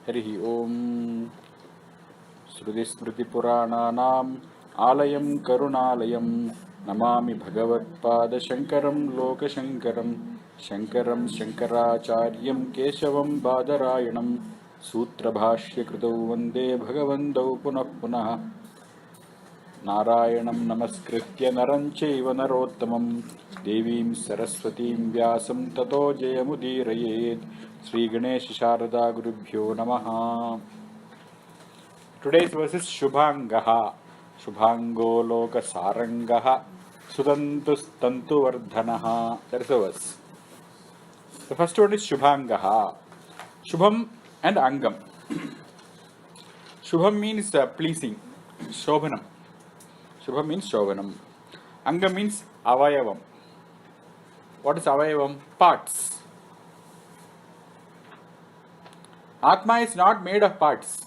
हरिः ओम् श्रुतिस्मृतिपुराणानाम् आलयं करुणालयं नमामि भगवत्पादशङ्करं लोकशङ्करं शङ्करं शङ्कराचार्यं केशवं बादरायणं सूत्रभाष्यकृतौ वन्दे भगवन्तौ पुनः पुनः नारायणं नमस्कृत्य नरं चैव नरोत्तमं देवीं सरस्वतीं व्यासं ततो जयमुदीरयेत् श्रीगणेश शारदा गुरुभ्यो नमः. Today's verse is Shubhangaha. Shubhango loka sarangaha sudantustantu vardhanaha. That is the verse. The first one is Shubhangaha. Shubham and Angam. Shubham means pleasing. Shobhanam. Shubham means Shobhanam. Angam means Avayavam. What is Avayavam? Parts. Atma is not made of parts.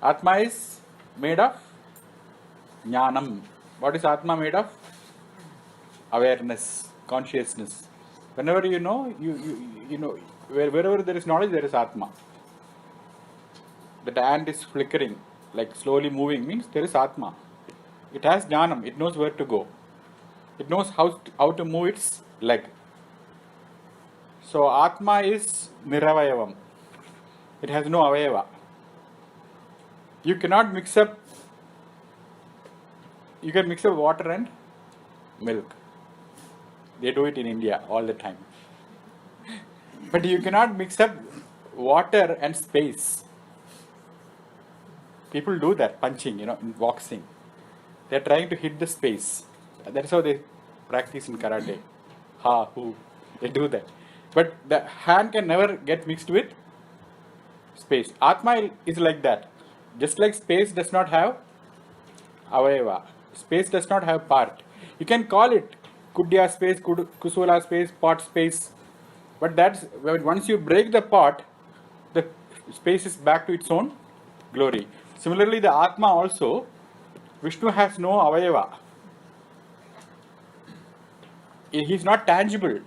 Atma is made of Jnanam. What is Atma made of? Awareness, consciousness. Whenever you know, you know, wherever there is knowledge, there is Atma. The ant is flickering, like slowly moving, means there is Atma. It has Jnanam, it knows where to go. It knows how to move its leg. So Atma is Niravayavam. It has no Avayava. You cannot mix up, you can mix up water and milk. They do it in India all the time. But you cannot mix up water and space. People do that, punching, in boxing. They are trying to hit the space. That's how they practice in karate. Ha, hu. They do that. But the hand can never get mixed with space. Atma is like that. Just like space does not have avayava. Space does not have part. You can call it Kudya space, Kusula space, pot space. But that's once you break the pot, the space is back to its own glory. Similarly, the Atma also, Vishnu has no avayava. He is not tangible.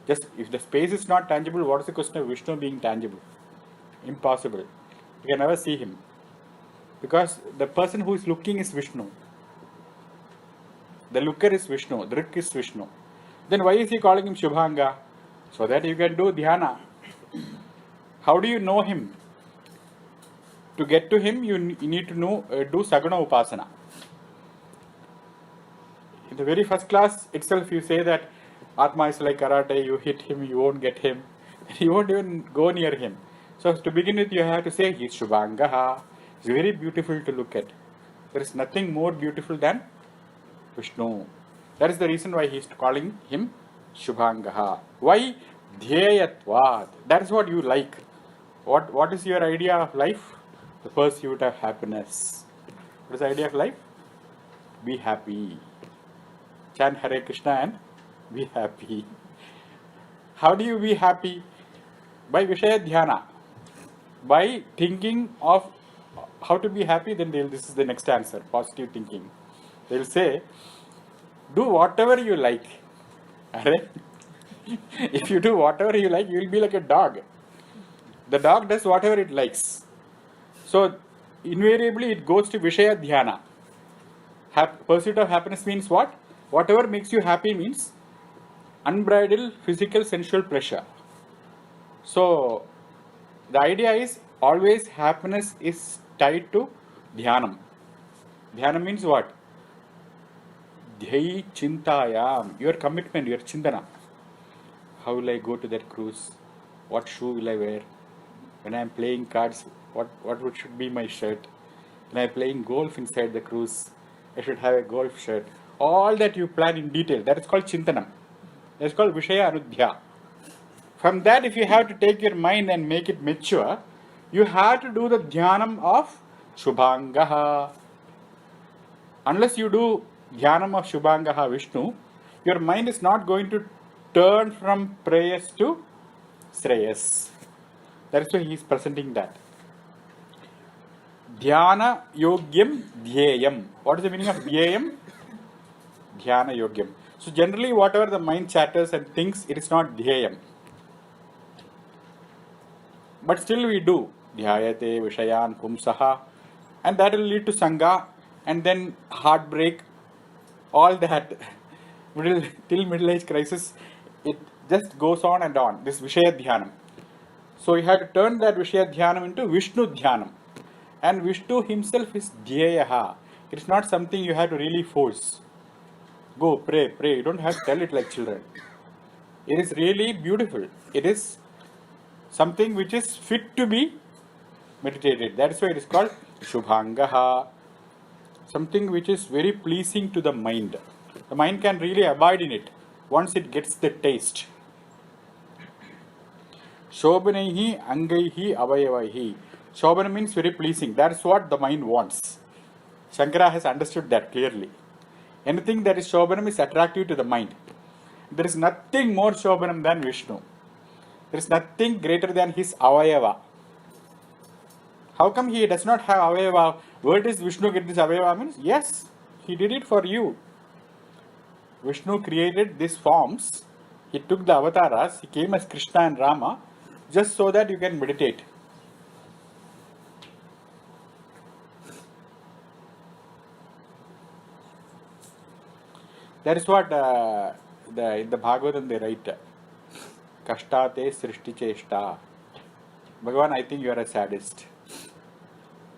Just if the space is not tangible, what is the question of Vishnu being tangible? Impossible. You can never see him. Because the person who is looking is Vishnu. The looker is Vishnu. Drik is Vishnu. Then why is he calling him Shubhanga? So that you can do dhyana. How do you know him? To get to him, you need to do Saguna Upasana. In the very first class itself, you say that Atma is like karate, you hit him, you won't get him. You won't even go near him. So to begin with, you have to say, he is Shubhangaha. He is very beautiful to look at. There is nothing more beautiful than Vishnu. That is the reason why he is calling him Shubhangaha. Why? Dhyayatvad. That is what you like. What is your idea of life? The pursuit of happiness. What is the idea of life? Be happy. Chant Hare Krishna and be happy. How do you be happy? By Vishaya Dhyana. By thinking of how to be happy, then this is the next answer, positive thinking. They will say, do whatever you like. If you do whatever you like, you will be like a dog. The dog does whatever it likes. So, invariably it goes to Vishaya Dhyana. Pursuit of happiness means what? Whatever makes you happy means unbridled physical sensual pleasure. So, the idea is always happiness is tied to Dhyanam. Dhyanam means what? Dhyayi Chintayam. Your commitment, your Chintana. How will I go to that cruise? What shoe will I wear? When I am playing cards, what should be my shirt? When I am playing golf inside the cruise, I should have a golf shirt. All that you plan in detail, that is called Chintanam. That is called Vishaya Anudhya. From that, if you have to take your mind and make it mature, you have to do the Dhyanam of Shubhangaha. Unless you do Dhyanam of Shubhangaha Vishnu, your mind is not going to turn from prayers to Shreyas. That is why he is presenting that. Dhyana Yogyam Dhyayam. What is the meaning of Dhyayam? Dhyana Yogyam. So generally whatever the mind chatters and thinks, it is not Dhyayam. But still we do. Dhyayate Vishayan Pumsaha. And that will lead to Sangha and then heartbreak, all that. Till middle age crisis, it just goes on and on. This Vishaya Dhyanam. So you have to turn that Vishaya Dhyanam into Vishnu Dhyanam. And Vishnu himself is Dhyayaha. It's not something you have to really force. Go, pray, pray. You don't have to tell it like children. It is really beautiful. It is something which is fit to be meditated. That is why it is called Shubhangaha. Something which is very pleasing to the mind. The mind can really abide in it once it gets the taste. Shobhanaihi angaihi avayavaihi. Shobhana means very pleasing. That's what the mind wants. Shankara has understood that clearly. Anything that is Shobhanam is attractive to the mind. There is nothing more Shobhanam than Vishnu. There is nothing greater than his avayava. How come he does not have avayava? Where does Vishnu get this avayava means? Yes, he did it for you. Vishnu created these forms. He took the avatars. He came as Krishna and Rama just so that you can meditate. That is what in the Bhagavatam they write. Kashtate Srishti Cheshta. Bhagavan, I think you are a sadist.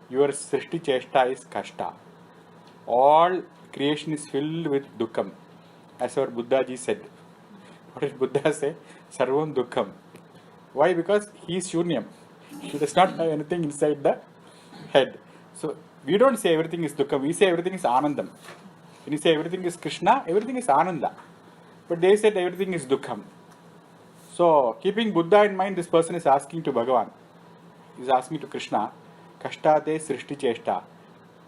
Your Srishti Cheshta is Kashta. All creation is filled with Dukkham. As our Buddhaji said. What did Buddha say? Sarvam Dukkham. Why? Because he is Shunyam. He does not have anything inside the head. So we don't say everything is Dukkham. We say everything is Anandam. When you say everything is Krishna, everything is Ananda. But they said everything is Dukkham. So, keeping Buddha in mind, this person is asking to Bhagavan. He is asking to Krishna, Kashtate Srishti Cheshta.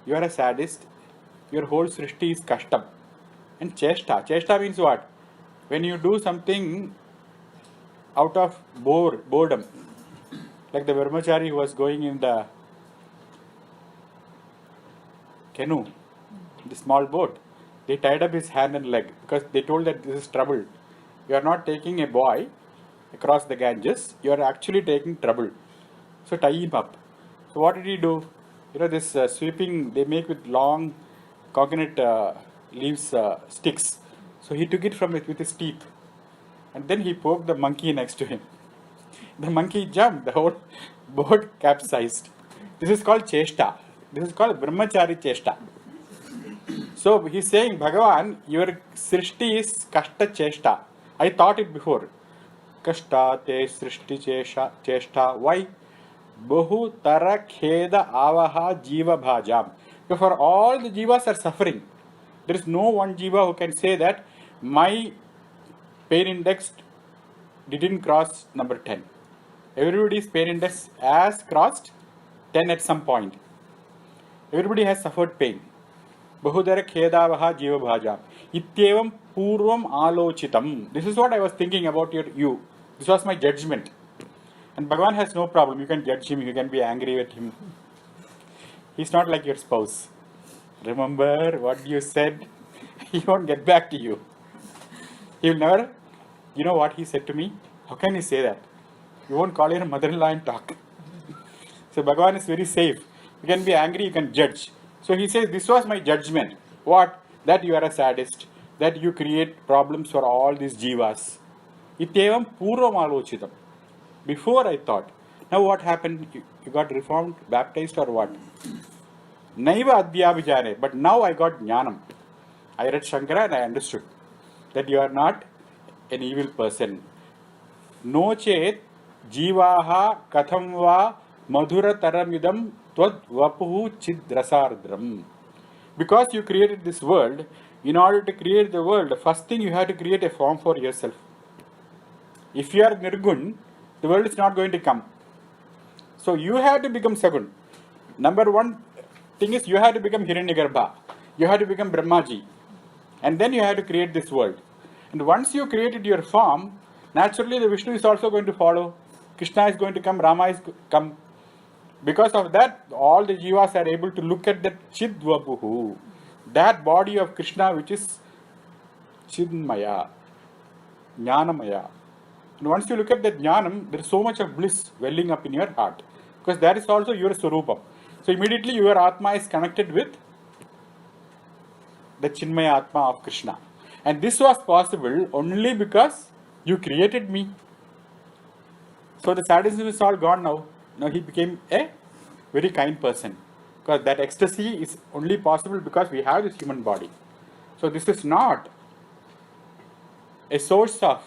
You are a sadist. Your whole Srishti is Kashtam. And Cheshta. Cheshta means what? When you do something out of boredom. Like the Brahmachari who was going in the canoe, the small boat. They tied up his hand and leg because they told that this is trouble. You are not taking a boy across the Ganges, you are actually taking trouble. So tie him up. So what did he do? You know, this sweeping they make with long coconut leaves sticks. So he took it from it with his teeth. And then he poked the monkey next to him. The monkey jumped, the whole boat capsized. This is called Cheshta. This is called Brahmachari Cheshta. So he's saying, Bhagavan, your Srishti is Kashta Cheshta. I thought it before. Kashta te Srishti Cheshta. Why? Bahu tara kheda avaha jiva bhajam. For all the jivas are suffering. There is no one jiva who can say that my pain index didn't cross number 10. Everybody's pain index has crossed 10 at some point. Everybody has suffered pain. Bahudara khedavaha jiva bhajam. Ityevam purvam alochitam. This is what I was thinking about you. This was my judgment. And Bhagavan has no problem. You can judge him. You can be angry with him. He's not like your spouse. Remember what you said? He won't get back to you. He will never. You know what he said to me? How can he say that? You won't call your mother-in-law and talk. So Bhagavan is very safe. You can be angry, you can judge. So he says, this was my judgment. What? That you are a sadist. That you create problems for all these jivas. Ityevam purvam alochitam. Before I thought. Now what happened? You got reformed, baptized or what? Naiva adhyabhijane. But now I got jnanam. I read Shankara and I understood that you are not an evil person. No chet jivaha katham va madhura taramidam tvad vapuhu chidrasardram. Because you created this world, in order to create the world, the first thing you have to create a form for yourself. If you are Nirgun, the world is not going to come. So you have to become Sagun. Number one thing is you have to become Hiranyagarbha. You have to become Brahmaji. And then you have to create this world. And once you created your form, naturally the Vishnu is also going to follow. Krishna is going to come, Rama is come. Because of that, all the jivas are able to look at that Chidvapuhu, that body of Krishna which is Chidmaya, Jnanamaya. And once you look at that jnanam, there is so much of bliss welling up in your heart. Because that is also your swarupam. So immediately your Atma is connected with the Chinmaya Atma of Krishna. And this was possible only because you created me. So the sadism is all gone now. Now he became a very kind person. Because that ecstasy is only possible because we have this human body. So this is not a source of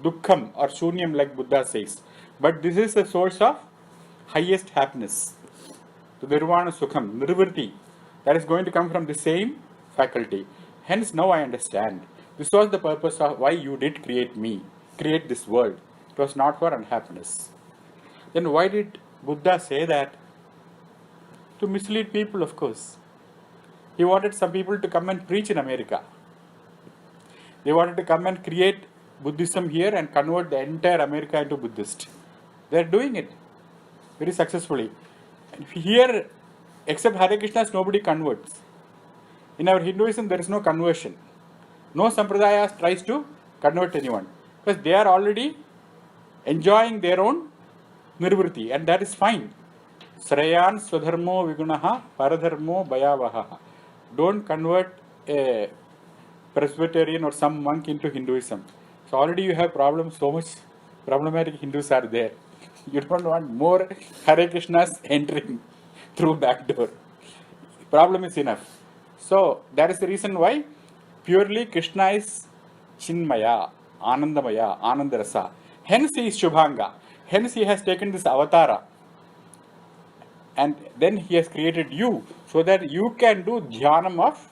dukkham or shunyam like Buddha says. But this is a source of highest happiness. The nirvana sukham, nirvrti, that is going to come from the same faculty. Hence now I understand. This was the purpose of why you did create me, create this world. It was not for unhappiness. Then why did Buddha say that? To mislead people, of course. He wanted some people to come and preach in America. They wanted to come and create Buddhism here and convert the entire America into Buddhist. They are doing it very successfully. And here, except Hare Krishnas, nobody converts. In our Hinduism, there is no conversion. No sampradaya tries to convert anyone. Because they are already enjoying their own nirvrti, and that is fine. Srayan swadharmo vigunaha paradharmo bhayavaha. Don't convert a Presbyterian or some monk into Hinduism. So already you have problems, so much problematic Hindus are there. You don't want more Hare Krishnas entering through back door. Problem is enough. So that is the reason why purely Krishna is Chinmaya, Anandamaya, Anandarasa. Hence he is Shubhanga. Hence he has taken this avatara. And then he has created you so that you can do dhyanam of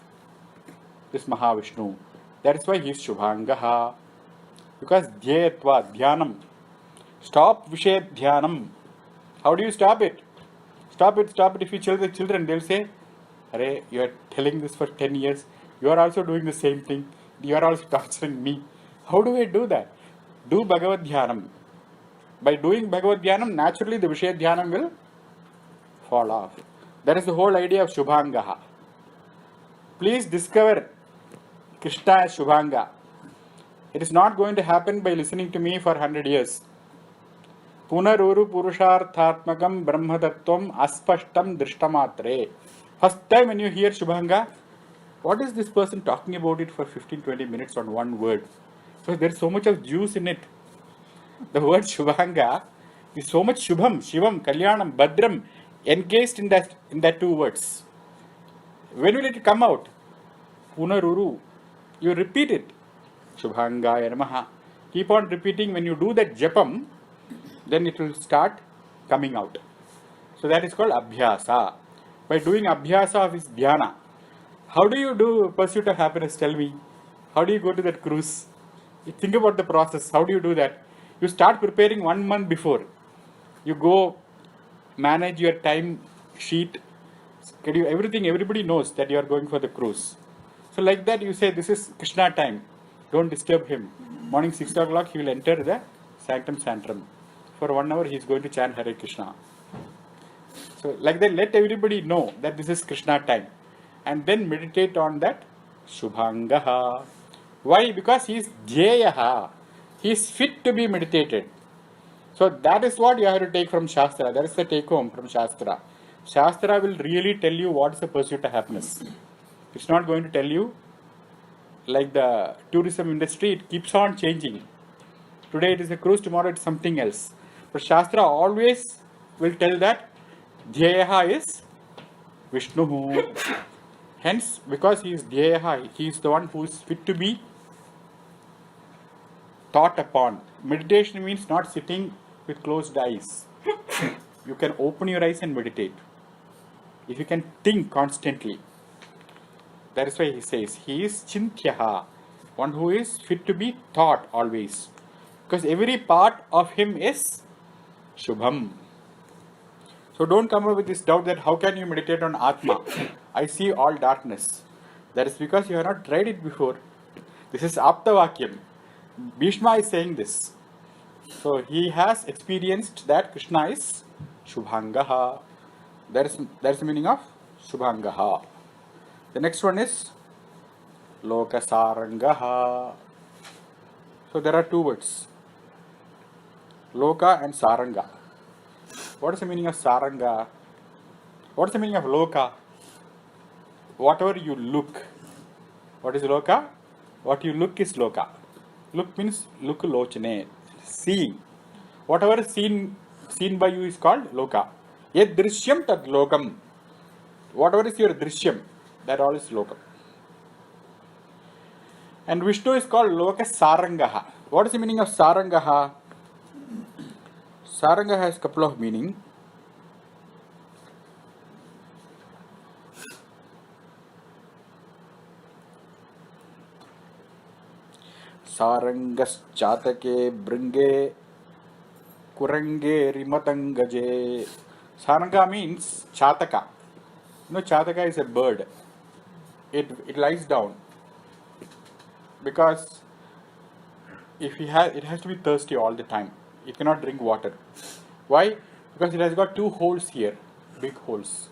this Mahavishnu. That is why he is Shubhangaha. Because dhyayatva, dhyanam. Stop Vishay dhyanam. How do you stop it? Stop it. If you tell the children, they'll say, Arey, you are telling this for 10 years. You are also doing the same thing. You are also torturing me. How do I do that? Do Bhagavad Dhyanam. By doing Bhagavad Dhyanam, naturally the Vishay Dhyanam will fall off. That is the whole idea of Shubhangaha. Please discover Krishna as Shubhanga. It is not going to happen by listening to me for 100 years. Punaruru Purusharthatmakam Brahmatattvam Aspashtam Drishtamatre. First time when you hear Shubhanga, what is this person talking about it for 15-20 minutes on one word? So there is so much of juice in it. The word Shubhanga is so much Shubham, Shivam, Kalyanam, Badram encased in that two words. When will it come out? Punaruru. You repeat it. Shubhangaya Namaha. Keep on repeating. When you do that japam, then it will start coming out. So that is called Abhyasa. By doing Abhyasa of his dhyana. How do you do pursuit of happiness? Tell me. How do you go to that cruise? You think about the process. How do you do that? You start preparing 1 month before. You go manage your time sheet, schedule, everything. Everybody knows that you are going for the cruise. So like that you say, this is Krishna time. Don't disturb him. Morning 6 o'clock he will enter the sanctum sanctorum. For 1 hour he is going to chant Hare Krishna. So like that, let everybody know that this is Krishna time. And then meditate on that Shubhangaha. Why? Because he is Dhyeyaha. He is fit to be meditated. So that is what you have to take from Shastra. That is the take home from Shastra. Shastra will really tell you what is the pursuit of happiness. It's not going to tell you like the tourism industry, it keeps on changing. Today it is a cruise, tomorrow it is something else. But Shastra always will tell that Dhyeyaha is Vishnu. Hence, because he is Dhyeyaha, he is the one who is fit to be thought upon. Meditation means not sitting with closed eyes. You can open your eyes and meditate. If you can think constantly. That is why he says, he is Chintyaha, one who is fit to be thought always. Because every part of him is Shubham. So don't come up with this doubt that how can you meditate on Atma? I see all darkness. That is because you have not tried it before. This is Aptavakyam. Bhishma is saying this. So he has experienced that Krishna is Shubhangaha. That is the meaning of Shubhangaha. The next one is Lokasarangaha. So there are two words. Loka and Saranga. What is the meaning of Saranga? What is the meaning of Loka? Whatever you look. What is Loka? What you look is Loka. Look means look lochane. Seeing. Whatever is seen by you is called Loka. Yet drishyam tad lokam. Whatever is your drishyam, that all is Lokam. And Vishnu is called Loka Sarangaha. What is the meaning of Sarangaha? Saranga has a couple of meaning. Sarangas Chatake Bringe Kurange Rimatangaje. Saranga means Chataka. You know, Chataka is a bird. It lies down. Because if it has to be thirsty all the time. It cannot drink water. Why? Because it has got two holes here, big holes.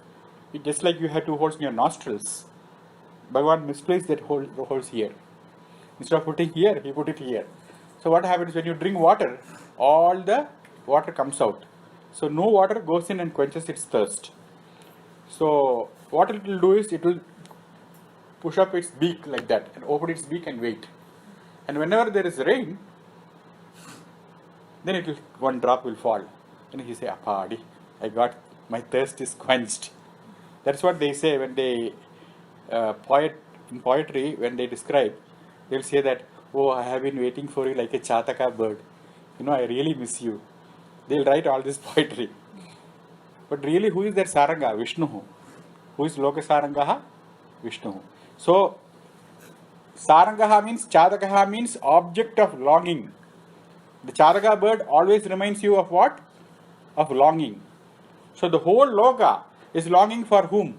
Just like you have two holes in your nostrils. Bhagavan misplaced that holes here. Instead of putting here, he put it here. So what happens when you drink water? All the water comes out. So no water goes in and quenches its thirst. So what it will do is it will push up its beak like that and open its beak and wait. And whenever there is rain, then one drop will fall. And he say, Apadi, my thirst is quenched. That's what they say when they, in poetry, when they describe, they'll say that, oh, I have been waiting for you like a Chataka bird. You know, I really miss you. They'll write all this poetry. But really, who is that Saranga? Vishnu. Who is Loka Sarangaha? Vishnu. So, Sarangaha means, Chatakaha means object of longing. The Chataka bird always reminds you of what? Of longing. So the whole Loka is longing for whom?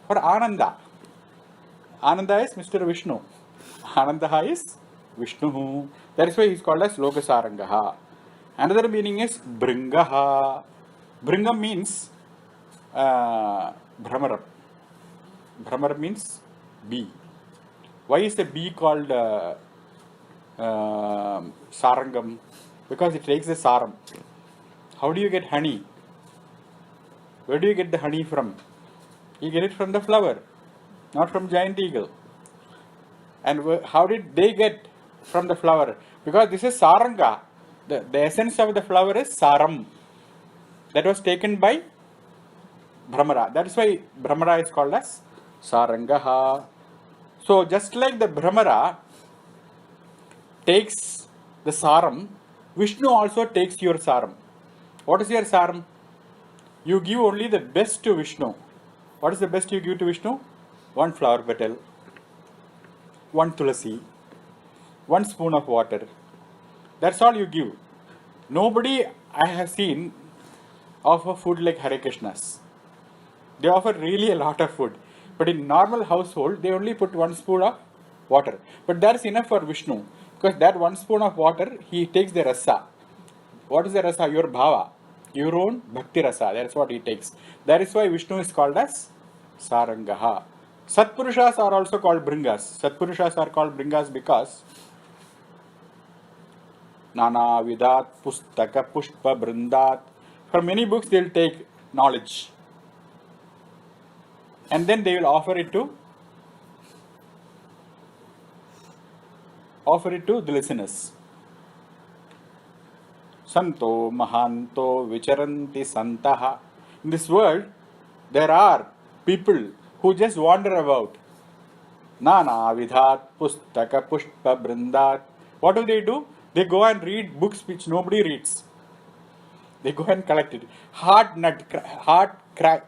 For Ananda. Ananda is Mr. Vishnu. Ananda is Vishnu. That is why he is called as Loka Sarangaha. Another meaning is Bringaha. Bringam means Brahmaram. Brahmaram means bee. Why is the bee called Sarangam? Because it takes the saram. How do you get honey? Where do you get the honey from? You get it from the flower, not from giant eagle. And how did they get from the flower? Because this is Saranga. The essence of the flower is saram. That was taken by Brahmara. That is why Brahmara is called as Sarangaha. So just like the Brahmara takes the saram, Vishnu also takes your saram. What is your saram? You give only the best to Vishnu. What is the best you give to Vishnu? One flower petal, one tulasi, one spoon of water. That's all you give. Nobody I have seen offer food like Hare Krishnas. They offer really a lot of food. But in normal household, they only put one spoon of water. But that's enough for Vishnu. Because that one spoon of water, he takes the rasa. What is the rasa? Your bhava. Your own bhakti rasa. That's what he takes. That is why Vishnu is called as Sarangaha. Satpurushas are also called Bringas. Satpurushas are called Bringas because Nana Vidat Pustaka Pushpa Brindat. From many books they will take knowledge. And then they will offer it to the listeners. Santo Mahanto Vicharanti Santaha. In this world, there are people who just wander about. Nana Vidhat Pustaka Pushpa Brindat. What do? They go and read books which nobody reads. They go and collect it. Hard crack.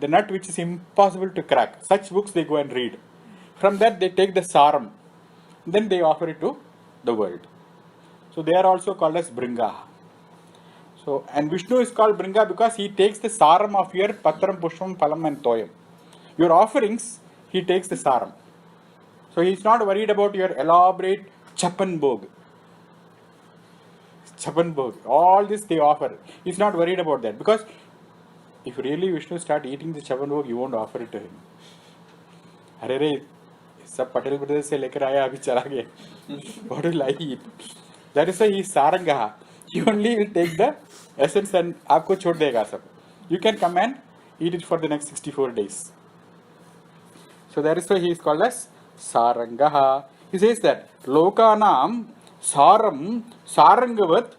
The nut which is impossible to crack. Such books they go and read. From that they take the saram. Then they offer it to the world. So they are also called as Bringa. So, and Vishnu is called Bringa because he takes the saram of your Patram, Pushpam, Phalam and Toyam. Your offerings, he takes the saram. So he is not worried about your elaborate Chapan Bhog. All this they offer. He is not worried about that because if really Vishnu start eating the Chapan Bhog, you won't offer it to him. Arere, सब Patel brothers से लेकर आया अभी चला गया. What will I eat? That is why he is Sarangaha. He only will take the essence and आपको छोड़ देगा सब. You can come and eat it for the next 64 days. So that is why he is called as Sarangaha. He says that Lokanam Saram Sarangavat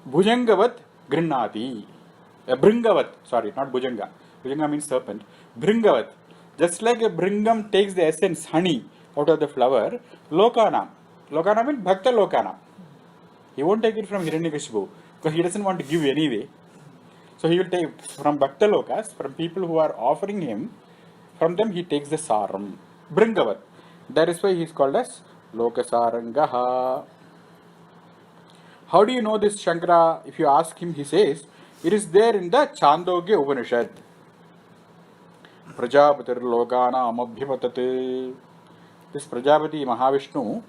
Bhujangavat Grinnati. Bringavat, sorry, not Bhujanga. Bhujanga means serpent. Bringavat. Just like a bringam takes the essence, honey, out of the flower, Lokanam. Lokanam means Bhakta Lokanam. He won't take it from Hiranyakashipu because he doesn't want to give anyway. So he will take from Bhakta Lokas, from people who are offering him, from them he takes the Saram. Bringavat. That is why he is called as Lokasarangaha. How do you know this, Shankara? If you ask him, he says, it is there in the Chandogya Upanishad. Prajapatir Lokana Amabhimatate. This Prajapati Mahavishnu,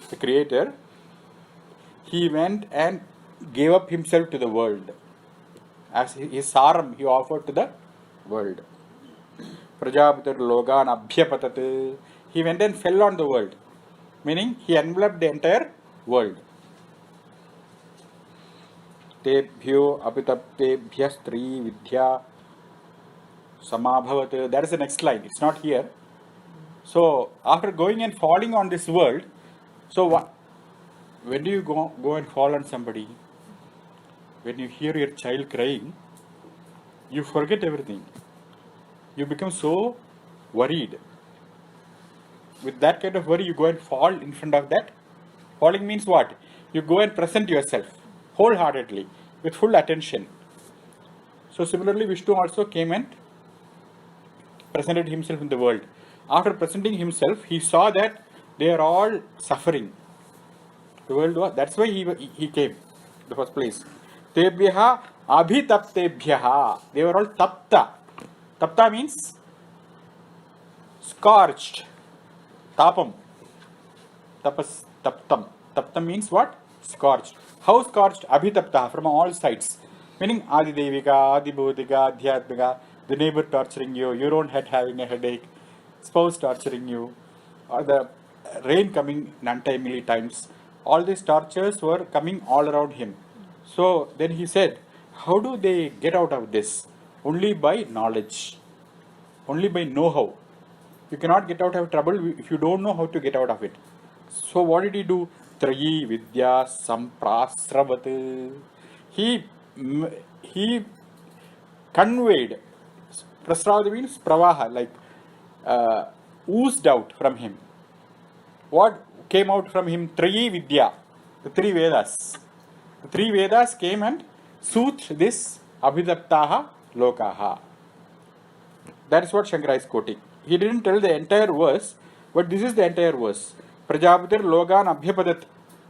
the creator, he went and gave up himself to the world. As his saram, he offered to the world. Prajapatir Lokana Abhyapatate. He went and fell on the world. Meaning, he enveloped the entire world. Tebhyo apitaptebhya stri vidya samabhavat. That is the next line. It's not here. So, after going and falling on this world, so what? When do you go and fall on somebody? When you hear your child crying, you forget everything. You become so worried. With that kind of worry, you go and fall in front of that. Falling means what? You go and present yourself wholeheartedly, with full attention. So similarly, Vishnu also came and presented himself in the world. After presenting himself, he saw that they are all suffering. The world was, that's why he came in the first place. Tebhyaha abhitaptebhyaha. They were all tapta. Tapta means scorched. Tapam. Tapas, taptam. Taptam means what? Scorched. How scorched? Abhitapta, from all sides. Meaning Adi Devika, Adi Bhutika, Adhyatmika, the neighbor torturing you, your own head having a headache, spouse torturing you, or the rain coming untimely times. All these tortures were coming all around him. So then he said, how do they get out of this? Only by knowledge. Only by know-how. You cannot get out of trouble if you don't know how to get out of it. So what did he do? Trayi Vidya Samprasravat. He conveyed. Prasravat means pravaha, like oozed out from him. What came out from him? Trayi Vidya, the three Vedas. The three Vedas came and soothed this Abhidaptaha Lokaha. That is what Shankara is quoting. He didn't tell the entire verse, but this is the entire verse. Prajapatir Logan Abhyapadat.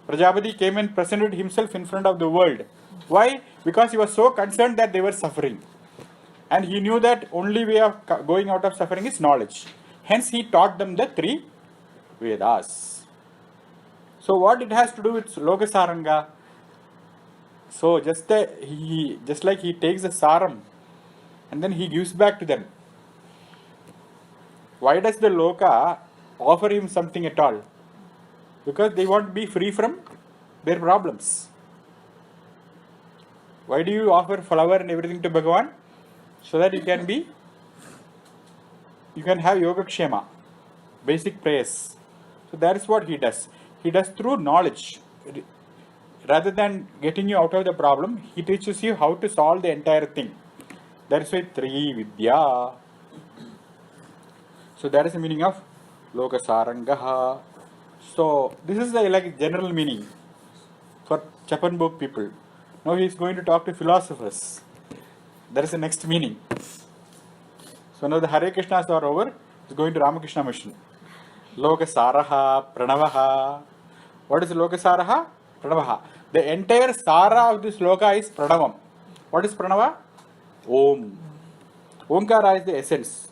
Prajapati came and presented himself in front of the world. Why? Because he was so concerned that they were suffering. And he knew that only way of going out of suffering is knowledge. Hence he taught them the three Vedas. So what it has to do with Lokasaranga? So just like he takes the saram and then he gives back to them. Why does the Loka offer him something at all? Because they want to be free from their problems. Why do you offer flower and everything to Bhagavan? So that you can have Yogakshema, basic prayers. So that is what he does. He does through knowledge. Rather than getting you out of the problem, he teaches you how to solve the entire thing. That is why Tri Vidya. So that is the meaning of Lokasarangaha. So this is the general meaning for Chapan book people. Now he is going to talk to philosophers. That is the next meaning. So now the Hare Krishnas are over. He is going to Ramakrishna mission. Lokasaraha Pranavaha. What is Lokasaraha? Pranavaha. The entire Sara of this Loka is Pranavam. What is Pranava? Om. Omkara is the essence.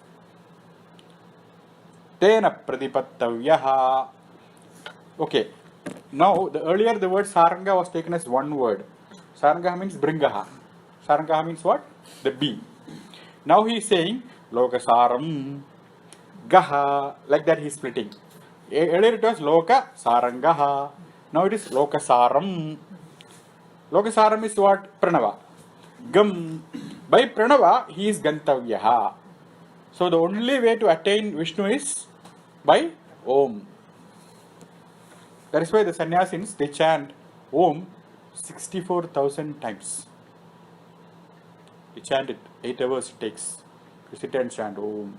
Tena Pradipattavyaha. Okay. Now, earlier the word Saranga was taken as one word. Saranga means Bringaha. Saranga means what? The bee. Now he is saying Lokasaram Gaha. Like that he is splitting. Earlier it was Loka Sarangaha. Now it is Lokasaram. Lokasaram is what? Pranava. Gam. By Pranava, he is Gantavyaha. So the only way to attain Vishnu is by Om. That is why the sannyasins, they chant Om 64,000 times. They chant it, 8 hours it takes to sit and chant Om.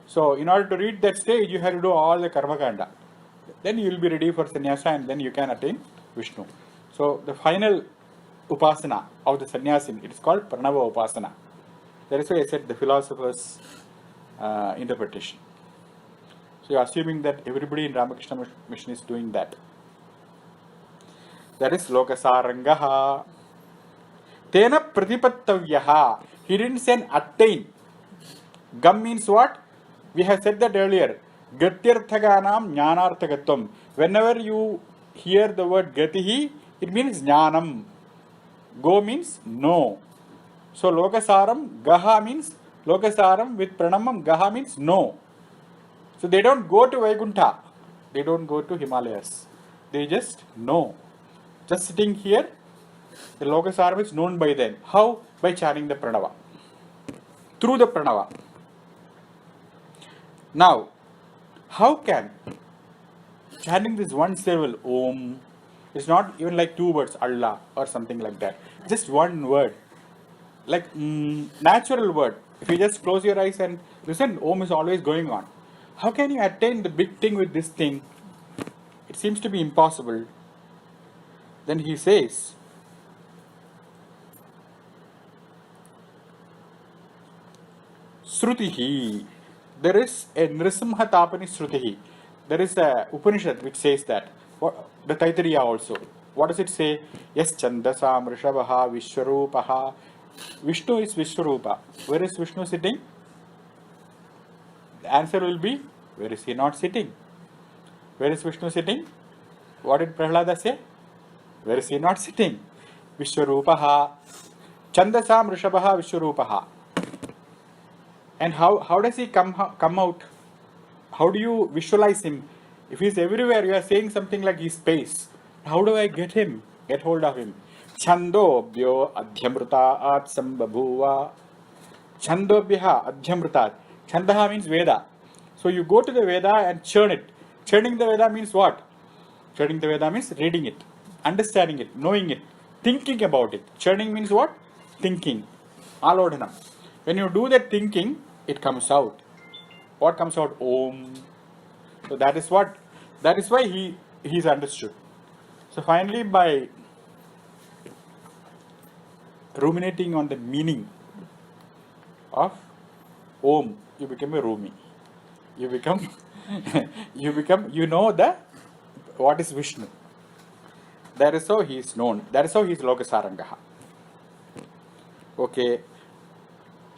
So in order to reach that stage, you have to do all the karma kanda. Then you will be ready for sannyasa and then you can attain Vishnu. So the final upasana of the sannyasin, it is called Pranava Upasana. That is why I said the philosopher's interpretation. So you are assuming that everybody in Ramakrishna mission is doing that. That is Lokasarangaha. Tena Pratipattavyaha. He didn't say attain. Gam means what? We have said that earlier. Gatyarthaganam jnanarthagatam. Whenever you hear the word gatihi, it means jnanam. Go means no. So Lokasaram, Gaha means Lokasaram with pranamam, Gaha means no. So they don't go to Vaikuntha. They don't go to Himalayas. They just know. Just sitting here, the Lokasaram is known by them. How? By chanting the Pranava. Through the Pranava. Now, how can chanting this one syllable, Om, it's not even like 2 words, Allah or something like that. Just one word. Like natural word. If you just close your eyes and listen, Om is always going on. How can you attain the big thing with this thing? It seems to be impossible. Then he says, Srutihi. There is a Nrisimha Tapani Srutihi. There is a Upanishad which says that. The Taittiriya also. What does it say? Yes, Chandasam Rishabhaha Vishwarupaha. Vishnu is Vishwarupa. Where is Vishnu sitting? The answer will be, where is he not sitting? Where is Vishnu sitting? What did Prahlada say? Where is he not sitting? Vishwarupaha. Chandasam Rishabhaha Vishwarupaha. And how does he come out? How do you visualize him? If he is everywhere, you are saying something like his space. How do I get hold of him? Chandobhyo adhyamrutaat sambabhuva. Chandobhya adhyamrutaat. Chandaha means Veda. So you go to the Veda and churn it. Churning the Veda means what? Churning the Veda means reading it, understanding it, knowing it, thinking about it. Churning means what? Thinking. Alodhanam. When you do that thinking, it comes out. What comes out? Om. So that is why he is understood. So finally, by ruminating on the meaning of Om, you become a Rumi. You know what is Vishnu. That is how he is known. That is how he is Lokasarangaha. Okay.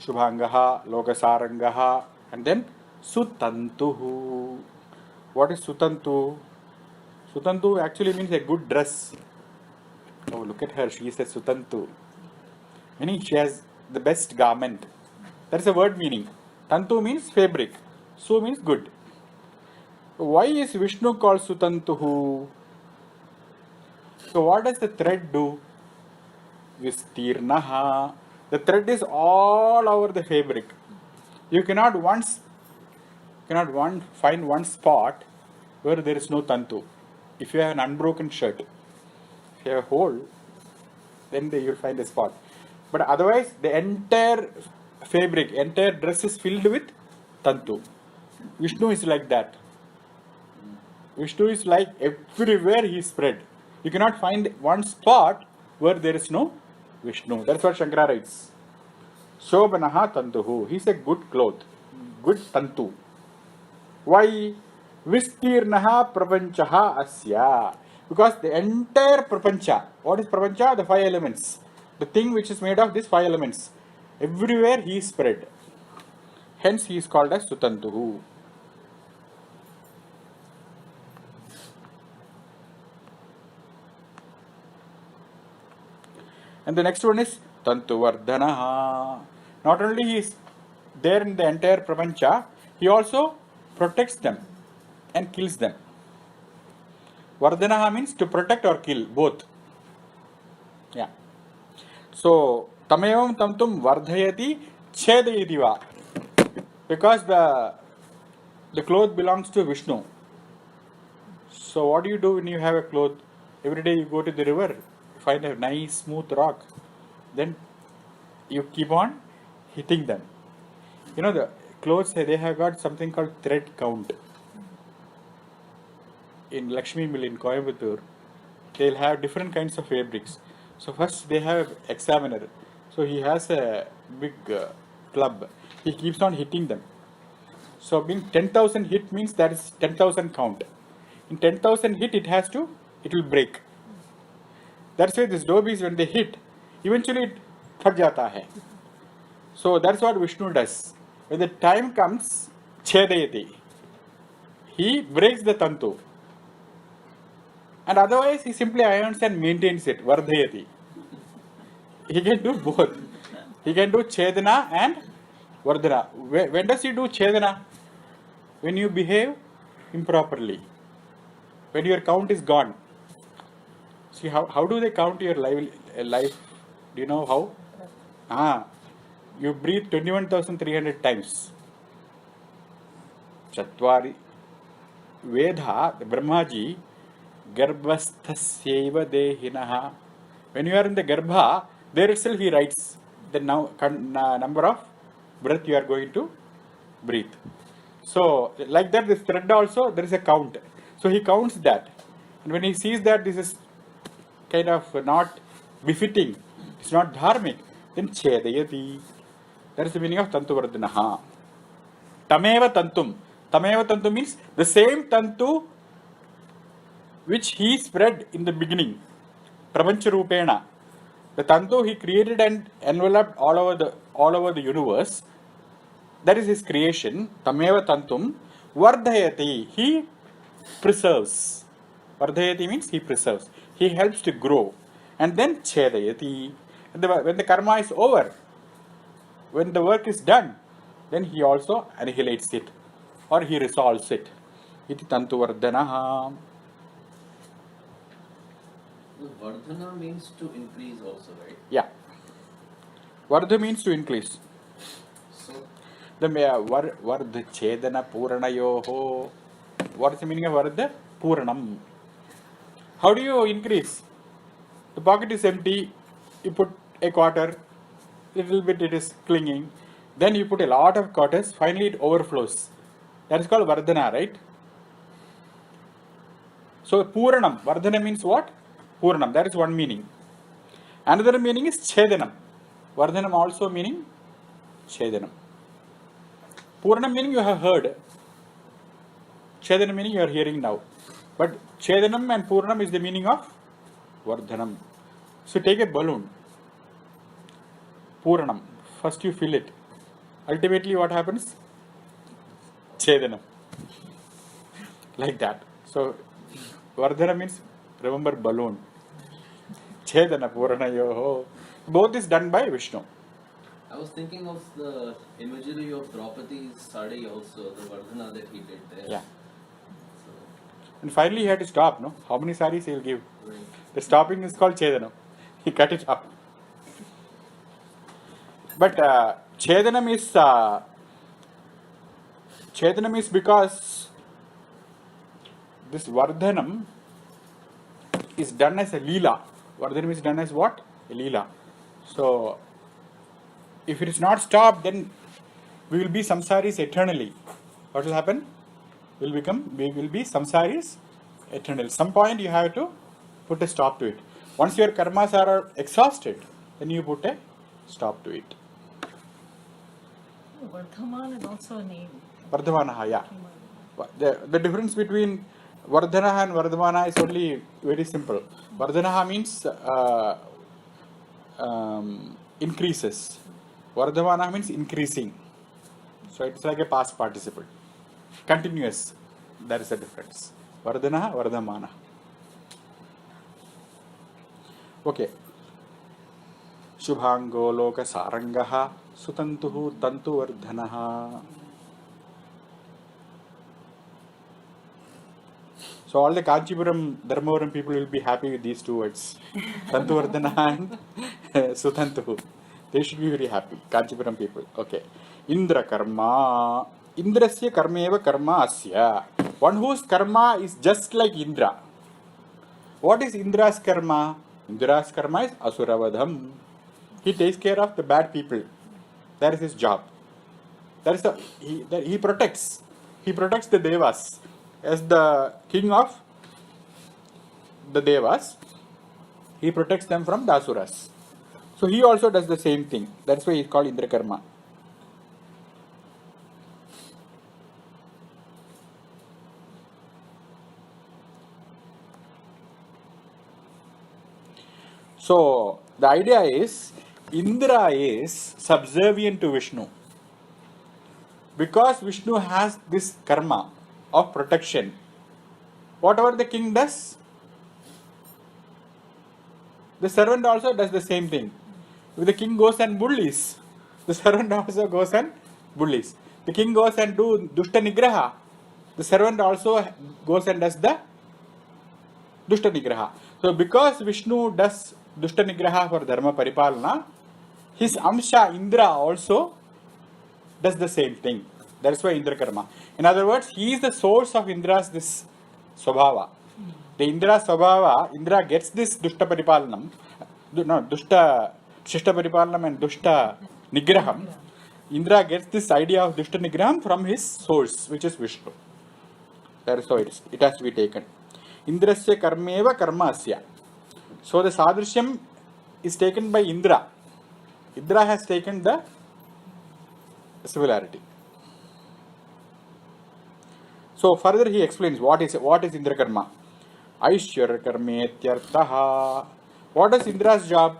Shubhangaha, Lokasarangaha, and then Sutantuhu. What is Sutantu? Sutantu actually means a good dress. Oh, look at her. She is a Sutantu. Meaning she has the best garment. That is a word meaning. Tantu means fabric. Su means good. Why is Vishnu called Sutantuhu? So what does the thread do? Vistirnaha. The thread is all over the fabric. You cannot find one spot where there is no tantu. If you have an unbroken shirt, if you have a hole, then you will find a spot. But otherwise, the entire fabric, entire dress is filled with tantu. Vishnu is like that. Vishnu is like everywhere he is spread. You cannot find one spot where there is no Vishnu. That's what Shankara writes. Shobhanaha tantuhu. He is a good cloth, good tantu. Why? Vistirnaha prapanchaha asya. Because the entire prapancha, what is prapancha? The 5 elements. The thing which is made of these 5 elements. Everywhere he is spread. Hence he is called as Sutantuhu. And the next one is Tantuvardhanaha. Not only he is there in the entire prapancha, he also protects them and kills them. Vardhanaha means to protect or kill, both. Yeah. So, tamevam tamtum vardhayati chedayati va. Because the cloth belongs to Vishnu. So what do you do when you have a cloth? Every day you go to the river, find a nice smooth rock, then you keep on hitting them. You know the clothes, they have got something called thread count. In Lakshmi Mill in Coimbatore, they'll have different kinds of fabrics. So first they have an examiner. So he has a big club. He keeps on hitting them. So being 10,000 hit means that is 10,000 count. In 10,000 hit it will break. That's why these dhobies, when they hit, eventually it thak jata hai. So that's what Vishnu does. When the time comes, chedayati, he breaks the tantu. And otherwise he simply irons and maintains it, vardhayati. He can do both. He can do chedana and vardhana. When does he do chedana? When you behave improperly. When your count is gone. See, how do they count your life? Do you know how? You breathe 21,300 times. Chatvari Vedha, Brahmaji, Garbhasthasya Dehinaha. When you are in the Garbha, there itself he writes the number of breath you are going to breathe. So, like that, this thread also, there is a count. So, he counts that. And when he sees that this is kind of not befitting, it's not dharmic, then chedayati. That is the meaning of tantu vardhanaha. Tameva tantum. Tameva tantum means the same tantu which he spread in the beginning. Prapancha rupena. The tantu he created and enveloped all over the universe. That is his creation. Tameva tantum vardhayati. He preserves. Vardhayati means he preserves. He helps to grow. And then chedayati. When the karma is over, when the work is done, then he also annihilates it or he resolves it. Iti tantu vardhanaha. Vardhana means to increase also, right? Yeah. Vardha means to increase. So, The vardha chedana puranayoho. What is the meaning of vardha? Puranam. How do you increase? The pocket is empty, you put a quarter, little bit it is clinging, then you put a lot of quarters, finally it overflows. That is called vardhana, right? So puranam, vardhana means what? Puranam, that is one meaning. Another meaning is chedanam. Vardhanam also meaning chedanam. Puranam meaning you have heard. Chedanam meaning you are hearing now. But chedanam and puranam is the meaning of vardhanam. So take a balloon. Puranam. First you fill it. Ultimately what happens? Chedanam. Like that. So vardhana means, remember, balloon. Chedana puranayoho. Both is done by Vishnu. I was thinking of the imagery of Draupadi's sari also, the Vardhana that he did there. Yeah. And finally he had to stop, no? How many saris he will give? Right. The stopping is called Chedana. He cut it up. But Chedanam is because this Vardhanam is done as a Leela. Vardhanam is done as what? A Leela. So, if it is not stopped, then we will be samsaris eternally. What will happen? We will be samsaris eternally. Some point you have to put a stop to it. Once your karmas are exhausted, then you put a stop to it. Vardhaman is also a name. Vardhamanaha, yeah. The difference between Vardhanaha and Vardhamana is only very simple. Vardhanaha means increases. Vardhamana means increasing. So it's like a past participle. Continuous. There is a difference. Vardhanaha, Vardhamana. Okay. Shubhango loka sarangaha sutantuhu tantu vardhanaha. So all the Kanchipuram, Dharmavaram people will be happy with these two words. Tantuvardhana and Sutantu. They should be very happy. Kanchipuram people. Okay. Indra karma. Indrasya karmeva karma asya. One whose karma is just like Indra. What is Indra's karma? Indra's karma is Asuravadham. He takes care of the bad people. That is his job. That is he protects. He protects the Devas. As the king of the Devas, he protects them from the Asuras. So he also does the same thing. That's why he is called Indra Karma. So the idea is Indra is subservient to Vishnu. Because Vishnu has this karma of protection, whatever the king does, the servant also does the same thing. If the king goes and bullies, the servant also goes and bullies. The king goes and do Dushta Nigraha, the servant also goes and does the Dushta Nigraha. So because Vishnu does Dushta Nigraha for Dharma Paripalana, his Amsha Indra also does the same thing. That's why Indra Karma. In other words, he is the source of Indra's this Swabhava. The Indra Swabhava, Indra gets this Dushta Paripalanam, Dushta Shishta Paripalanam and Dushta Nigraham. Indra gets this idea of Dushta Nigraham from his source, which is Vishnu. That is how it has to be taken. Indrasya karmeva karma asya. So the Sadrishyam is taken by Indra. Indra has taken the similarity. So further he explains what is Indra Karma. Aishwarya Karmetyartaha. What is Indra's job?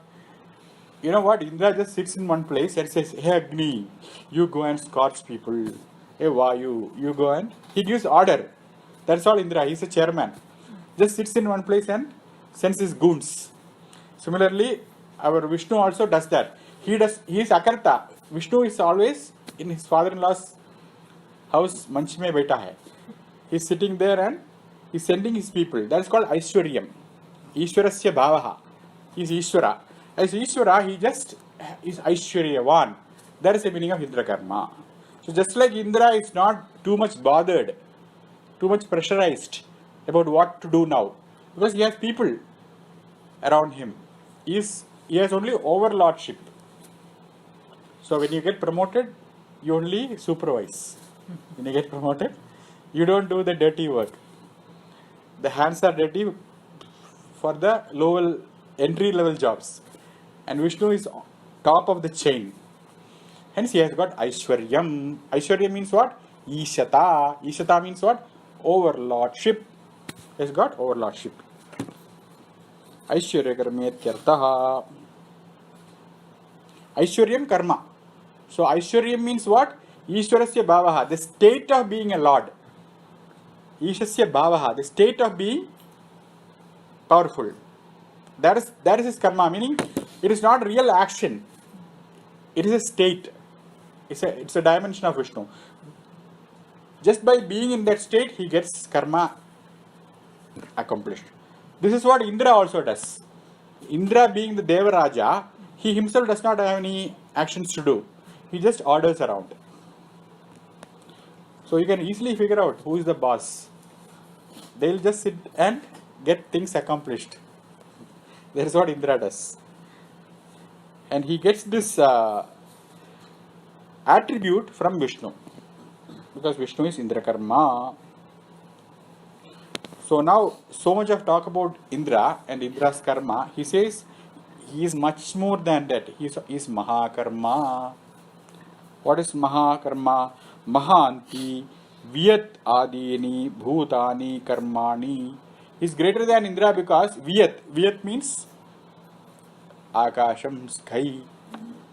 You know what? Indra just sits in one place and says, hey Agni, you go and scorch people. Hey Vayu, you go and... He gives order. That's all Indra. He's a chairman. Just sits in one place and sends his goons. Similarly, our Vishnu also does that. He is Akarta. Vishnu is always in his father-in-law's house, Manch mein baita hai. He is sitting there and he is sending his people. That is called Aishwaryam. Ishwarasya bhavaha. He is Ishwara. As Ishwara, he just is Aishwaryavan. That is the meaning of Indra Karma. So just like Indra is not too much bothered, too much pressurized about what to do now, because he has people around him. He has only overlordship. So when you get promoted, you only supervise. When you get promoted, you don't do the dirty work. The hands are dirty for the lower entry-level jobs. And Vishnu is top of the chain. Hence he has got Aishwaryam. Aishwarya means what? Ishata. Ishata means what? Overlordship. He has got overlordship. Aishwarya karmetyartaha. Aishwaryam karma. So Aishwaryam means what? Ishwarasya bhavaha, the state of being a lord. Ishasya bhavaha, the state of being powerful. That is his karma, meaning it is not real action. It is a state. It's a dimension of Vishnu. Just by being in that state, he gets karma accomplished. This is what Indra also does. Indra being the Devaraja, he himself does not have any actions to do. He just orders around. So you can easily figure out who is the boss. They'll just sit and get things accomplished. That is what Indra does. And he gets this attribute from Vishnu. Because Vishnu is Indra Karma. So now, so much of talk about Indra and Indra's Karma. He says he is much more than that. He is Mahakarma. What is Mahakarma? Mahanti Vyat Adini Bhutani Karmani. He is greater than Indra because Vyat means Akasham, sky.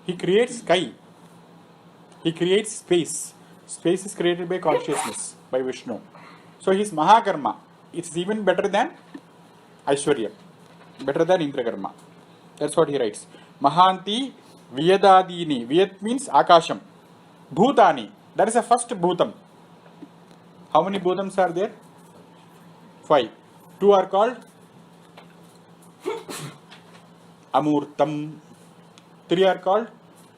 He creates sky. He creates space. Space is created by consciousness, by Vishnu. So he is Mahakarma. It's even better than Aishwarya. Better than Indra Karma. That's what he writes. Mahanti Vyadadini. Vyat means Akasham. Bhutani. That is the first Bhutam. How many Bhutams are there? 5. 2 are called amurtam. 3 are called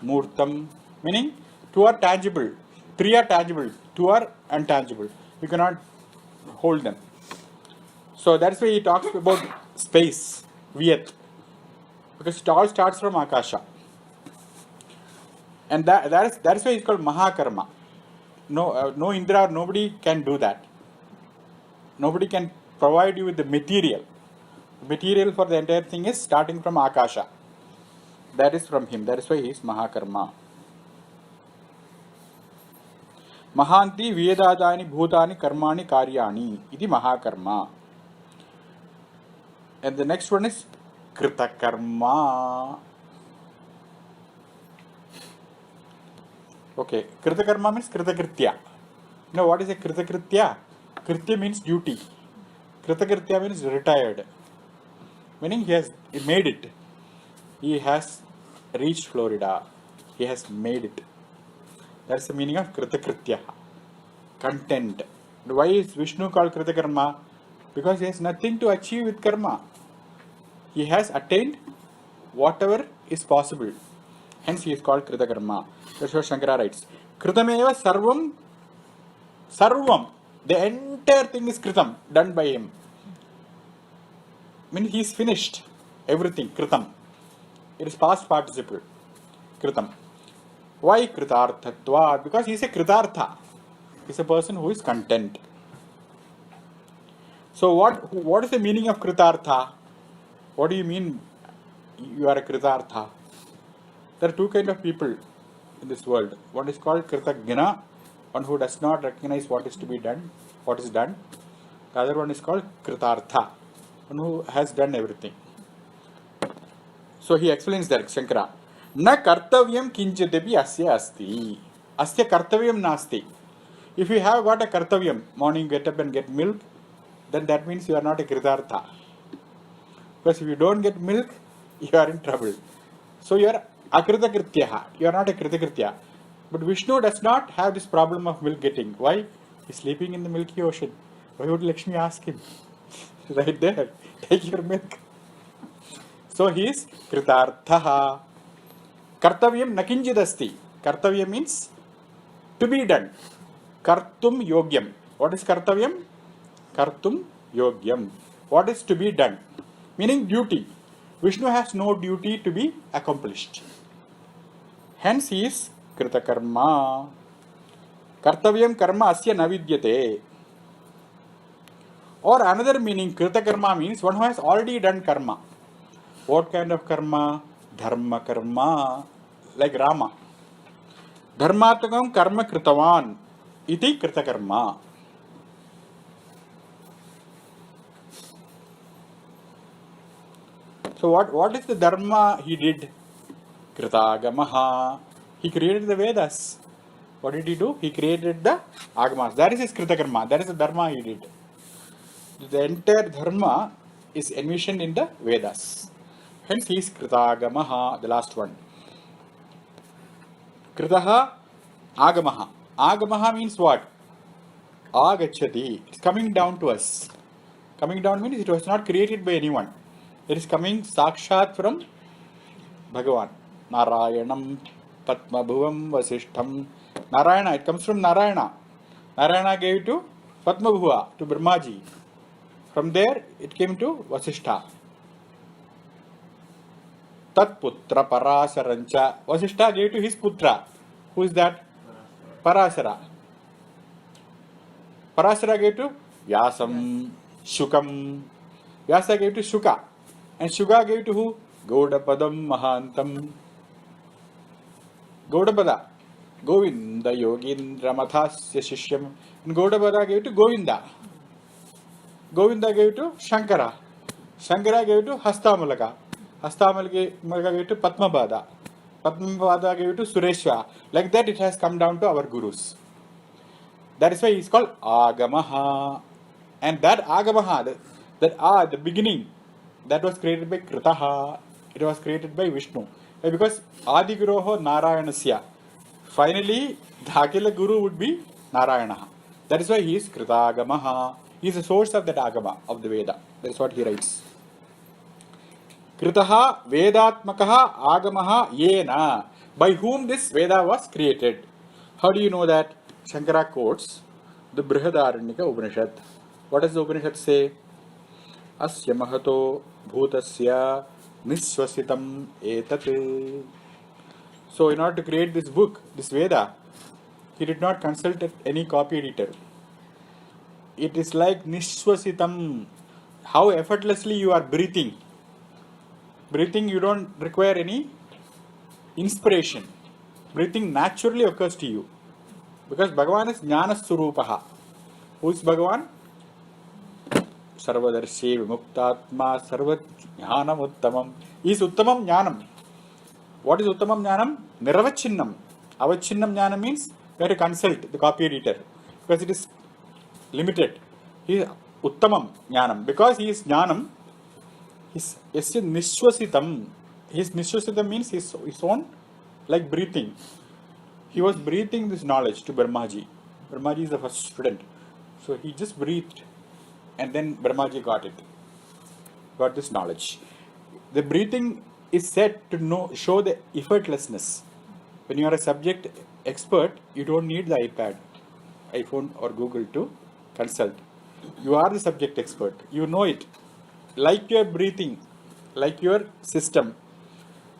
murtam. Meaning 2 are tangible, 3 are tangible, 2 are intangible. You cannot hold them. So that's why he talks about space, Vyat. Because it all starts from Akasha. And that's why it's called Mahakarma. No Indra or nobody can do that. Nobody can provide you with the material. The material for the entire thing is starting from Akasha. That is from him. That is why he is Mahakarma. Mahanti Vedadani Bhutani Karmani Karyani. Iti Mahakarma. And the next one is Kritakarma. Okay, Kritakarma means Kritakritya. You know what is a Kritakritya? Kritya means duty. Kritakritya means retired. Meaning he made it. He has reached Florida. He has made it. That's the meaning of Kritakritya. Content. Why is Vishnu called Kritakarma? Because he has nothing to achieve with karma. He has attained whatever is possible. Hence he is called Kritakarma. That's what Shankara writes. Kritameva sarvam. Sarvam. The entire thing is Kritam, done by him. I mean, he is finished. Everything, Kritam. It is past participle. Kritam. Why Kritarthatva? Because he is a Kritartha. He is a person who is content. So what is the meaning of Kritartha? What do you mean you are a Kritartha? There are two kinds of people in this world. One is called Kritagna, one who does not recognize what is to be done, what is done. The other one is called Kritartha, one who has done everything. So he explains that, Shankara. Na kartavyam kinchitepi asya asti. Asya kartavyam nasti. If you have got a kartavyam, morning get up and get milk, then that means you are not a Kritartha. Because if you don't get milk, you are in trouble. So you are akritakrityaha. You are not a kritakritya. But Vishnu does not have this problem of milk getting. Why? He is sleeping in the Milky Ocean. Why would Lakshmi ask him? Right there. Take your milk. So he is Kritarthaha. Kartavyam nakinjidasti. Kartavyam means to be done. Kartum yogyam. What is Kartavyam? Kartum yogyam. What is to be done? Meaning duty. Vishnu has no duty to be accomplished. Hence he is Kritakarma. Kartavyam karma asya navidyate. Or another meaning, Kritakarma means one who has already done karma. What kind of karma? Dharma karma. Like Rama. Dharmatakam karma kritavan. Iti Kritakarma. So what is the dharma he did? Kritagamaha. He created the Vedas. What did he do? He created the Agamas. That is his Kritakarma. That is the dharma he did. The entire dharma is envisioned in the Vedas. Hence he is Kritagamaha, the last one. Kritaha Agamaha. Agamaha means what? Agachati. It's coming down to us. Coming down means it was not created by anyone. It is coming sakshat from Bhagavan. Narayanam Patmabhuvam Vasishtham. Narayana, it comes from Narayana. Narayana gave to Patmabhuva, to Brahmaji. From there, it came to Vasishtha. Tat Putra Parasarancha. Vasishtha gave to his Putra. Who is that? Parasara. Parasara gave to Vyasam, Shukam. Vyasa gave to Shuka. And Shuka gave to who? Gaudapadam Mahantam. Gaudapada. Govinda Yogindra Mathasya Shishyam. And Gaudapada gave to Govinda. Govinda gave to Shankara. Shankara gave to Hastamalaka. Hastamalaka gave to Padmapada. Padmapada gave to Sureshwa. Like that it has come down to our gurus. That is why he is called Agamaha. And that Agamaha, the beginning, that was created by Kritaha. It was created by Vishnu. Because Adi Guroho Narayanasya. Finally, the Akila Guru would be Narayana. That is why he is Kritagamaha. He is the source of that Agama, of the Veda. That is what he writes. Kritaha Vedatmakaha Agamaha Yena. By whom this Veda was created. How do you know that? Shankara quotes the Brihadaranyaka Upanishad. What does the Upanishad say? Asya Mahato Bhutasya Niswasitam Etat. So, in order to create this book, this Veda, he did not consult any copy editor. It is like Nishwasitam. How effortlessly you are breathing. Breathing, you don't require any inspiration. Breathing naturally occurs to you. Because Bhagavan is Jnana Surupaha. Who is Bhagavan? Sarvadarshi Vimuktatma Sarva Jnanam Uttamam. He is Uttamam Jnanam. What is Uttamam Jnanam? Niravachinnam. Avachinnam Jnanam means you have to consult the copy editor. Because it is limited. He is Uttamam Jnanam. Because he is Jnanam, his Nishwasitam. His Nishwasitam means his own, like breathing. He was breathing this knowledge to Brahmaji. Brahmaji is the first student. So he just breathed and then Brahmaji got it. Got this knowledge. The breathing is said to show the effortlessness. When you are a subject expert, you don't need the iPhone or Google to consult. You are the subject expert. You know it. Like your breathing, like your system.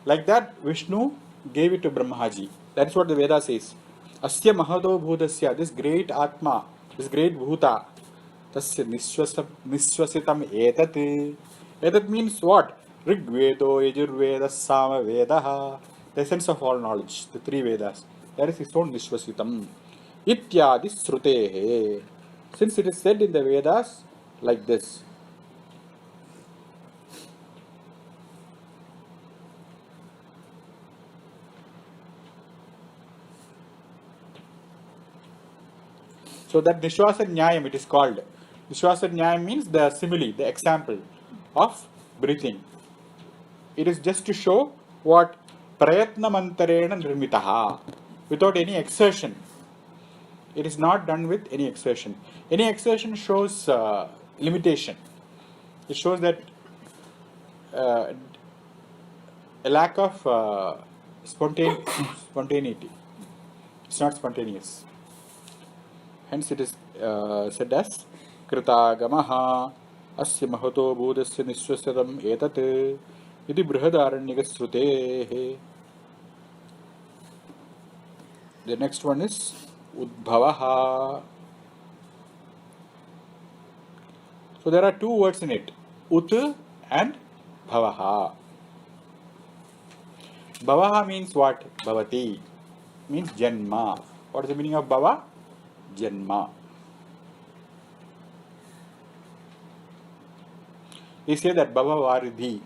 Like that, Vishnu gave it to Brahmaji. That's what the Veda says. Asya Mahado Bhutasya, this great Atma, this great Bhuta, Tasya Nishwasitam Etat. Etat means what? Rig Vedo, Yajurveda, Sama Vedaha. The essence of all knowledge, the three Vedas. That is his own Nishwasitam. Ityadi Srutehe. Since it is said in the Vedas like this. So that Nishwasa Nyayam it is called. Nishwasa Nyayam means the simile, the example of breathing. It is just to show what Prayatna Mantarena Nirmitaha, without any exertion. It is not done with any exertion. Any exertion shows limitation. It shows that a lack of spontaneity. It's not spontaneous. Hence it is said as Kritagamaha Asya Mahato Budasya Nishwasadam Etat Iti Brihadaranyaka Srutehe. The next one is Udbhavaha. So there are two words in it, Ut and Bhavaha. Bhavaha means what? Bhavati means Janma. What is the meaning of Bhava? Janma. He said that Bhava Varidhi.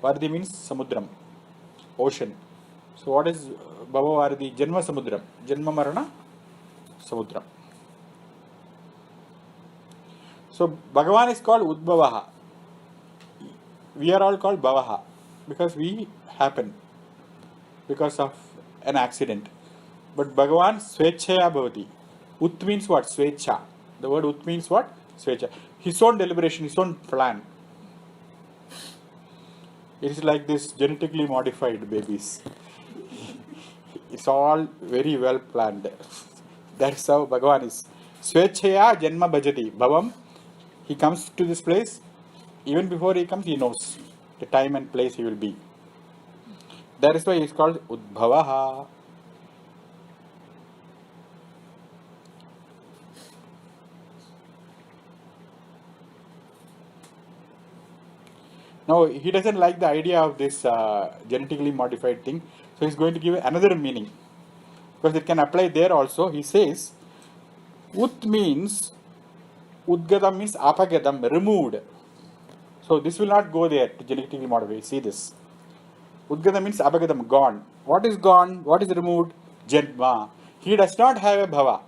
Varidhi means Samudram, ocean. So what is Bhava Varidhi? Janma Samudram. Janma Marana Samudram. So Bhagavan is called Udbhavaha. We are all called Bhavaha because we happen because of an accident. But Bhagavan Swechaya Bhavati. Ut means what? Svecha. The word Ut means what? Svecha. His own deliberation, his own plan. It is like this genetically modified babies. It's all very well planned. That's how Bhagavan is. Swechaya Janma Bhajati. Bhavam, he comes to this place. Even before he comes, he knows the time and place he will be. That is why he is called Udbhavaha. Now, he doesn't like the idea of this genetically modified thing. So, he is going to give another meaning. Because it can apply there also. He says, Ut means, Udgadam means Apagadam, removed. So, this will not go there to genetically modify. See this. Udgadam means Apagadam, gone. What is gone? What is removed? Janma. He does not have a bhava.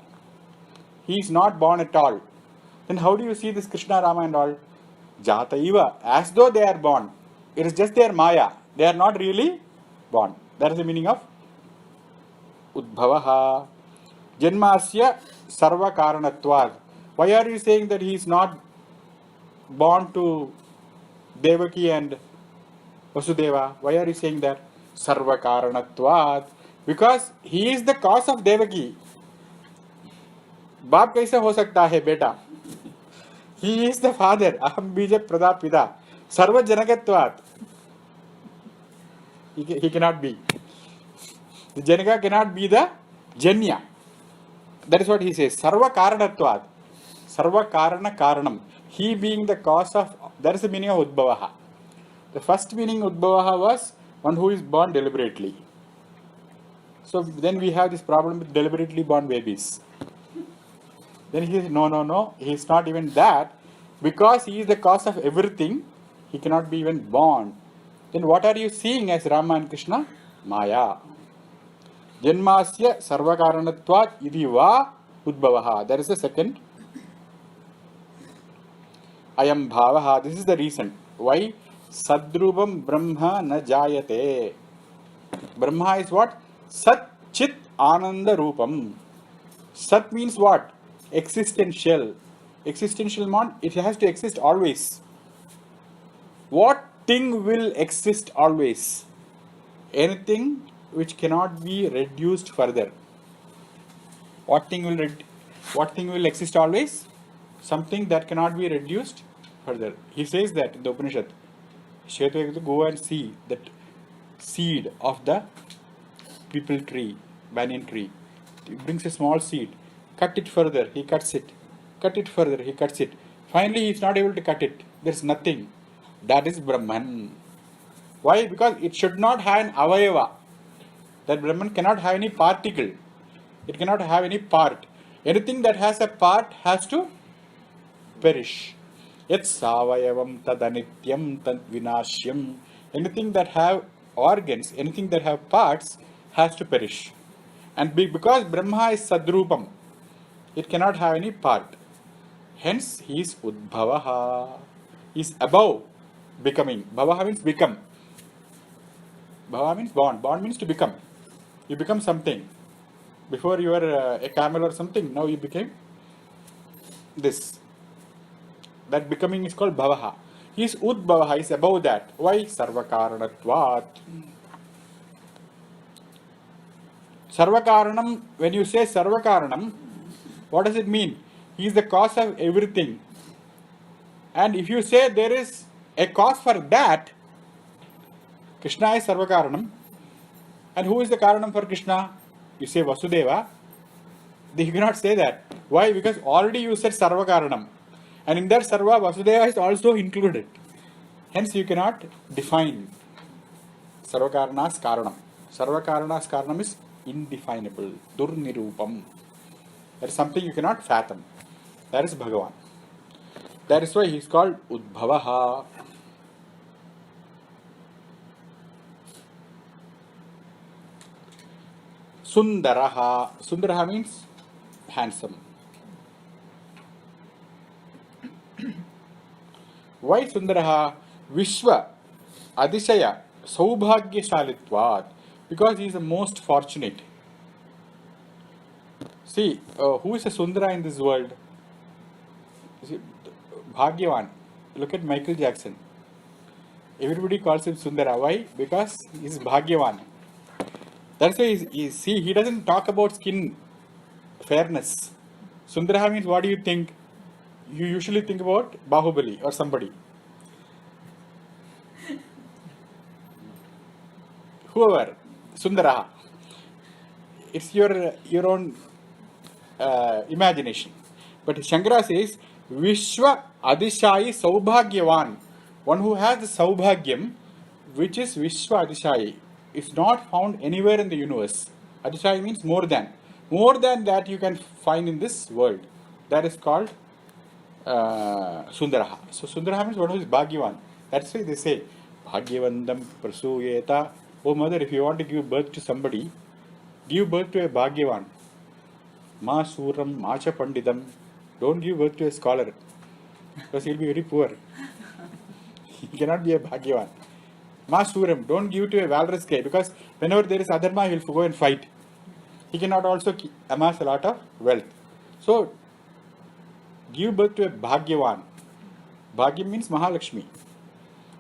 He is not born at all. Then how do you see this Krishna, Rama and all? Jata Iva, as though they are born. It is just their Maya. They are not really born. That is the meaning of Udbhavaha. Janmasya Sarva Karanatvad. Why are you saying that he is not born to Devaki and Vasudeva? Why are you saying that? Sarva Karanatvat. Because he is the cause of Devaki. बाप कैसे हो सकता है बेटा? He is the father. Aham bija prada pida. Sarva janakatvat. He cannot be. The Janaka cannot be the Janya. That is what he says. Sarva karanatvat. Sarva karana karanam. He being the cause of, that is the meaning of Udbhavaha. The first meaning Udbhavaha was one who is born deliberately. So then we have this problem with deliberately born babies. Then he says, no, he is not even that. Because he is the cause of everything, he cannot be even born. Then what are you seeing as Rama and Krishna? Maya. Janmasya sarvakaranatvat idiva udbhavaha. That is the second. Ayam bhavaha. This is the reason. Why? Sadrupam Brahma na jayate. Brahma is what? Sat Chit Ananda Rupam. Sat means what? Existential. Existential means it has to exist always. What thing will exist always? Anything which cannot be reduced further. What thing will exist always? Something that cannot be reduced further. He says that in the Upanishad. Shvetavektu, go and see that seed of the people tree, banyan tree. He brings a small seed. Cut it further, he cuts it. Cut it further, he cuts it. Finally, he is not able to cut it. There is nothing. That is Brahman. Why? Because it should not have an avayava. That Brahman cannot have any particle. It cannot have any part. Anything that has a part has to perish. Yat savayavam tadanityam tad vinashyam. Anything that have organs, anything that have parts has to perish. And because Brahma is sadrupam, it cannot have any part. Hence, he is udbhavaha. He is above becoming. Bhavaha means become. Bhava means born. Born means to become. You become something. Before you were a camel or something, now you became this. That becoming is called bhavaha. He is udbhavaha, he is above that. Why? Sarvakaranatvat. Sarvakaranam, when you say Sarvakaranam, what does it mean? He is the cause of everything. And if you say there is a cause for that, Krishna is Sarvakaranam. And who is the Karanam for Krishna? You say Vasudeva. You cannot say that. Why? Because already you said Sarvakaranam. And in that Sarva, Vasudeva is also included. Hence you cannot define Sarvakarana's Karanam. Sarvakarana's Karanam is indefinable. Durnirupam. That is something you cannot fathom. That is Bhagavan. That is why he is called Udbhavaha. Sundaraha. Sundaraha means handsome. Why Sundaraha? Vishwa Adishaya Saubhagyashalitvat. Because he is the most fortunate. See, who is a Sundara in this world? See, Bhagyavan. Look at Michael Jackson. Everybody calls him Sundara. Why? Because he is Bhagyavan. That's why he doesn't talk about skin fairness. Sundara means, what do you think? You usually think about Bahubali or somebody. Whoever, Sundara. It's your own imagination. But Shankara says, Vishwa Adishayi Saubhagyavan. One who has the Saubhagyam, which is Vishwa Adishayi, is not found anywhere in the universe. Adishayi means more than. More than that you can find in this world. That is called Sundaraha. So Sundaraha means one who is Bhagyavan. That's why they say, Bhagyavandam Prasuyeta. Oh mother, if you want to give birth to somebody, give birth to a Bhagyavan. Ma Suram, Macha Pandidam. Don't give birth to a scholar. Because he will be very poor. He cannot be a Bhagyavan. Ma Suram, don't give to a valorous guy. Because whenever there is adharma, he will go and fight. He cannot also amass a lot of wealth. So, give birth to a Bhagyavan. Bhagyam means Mahalakshmi.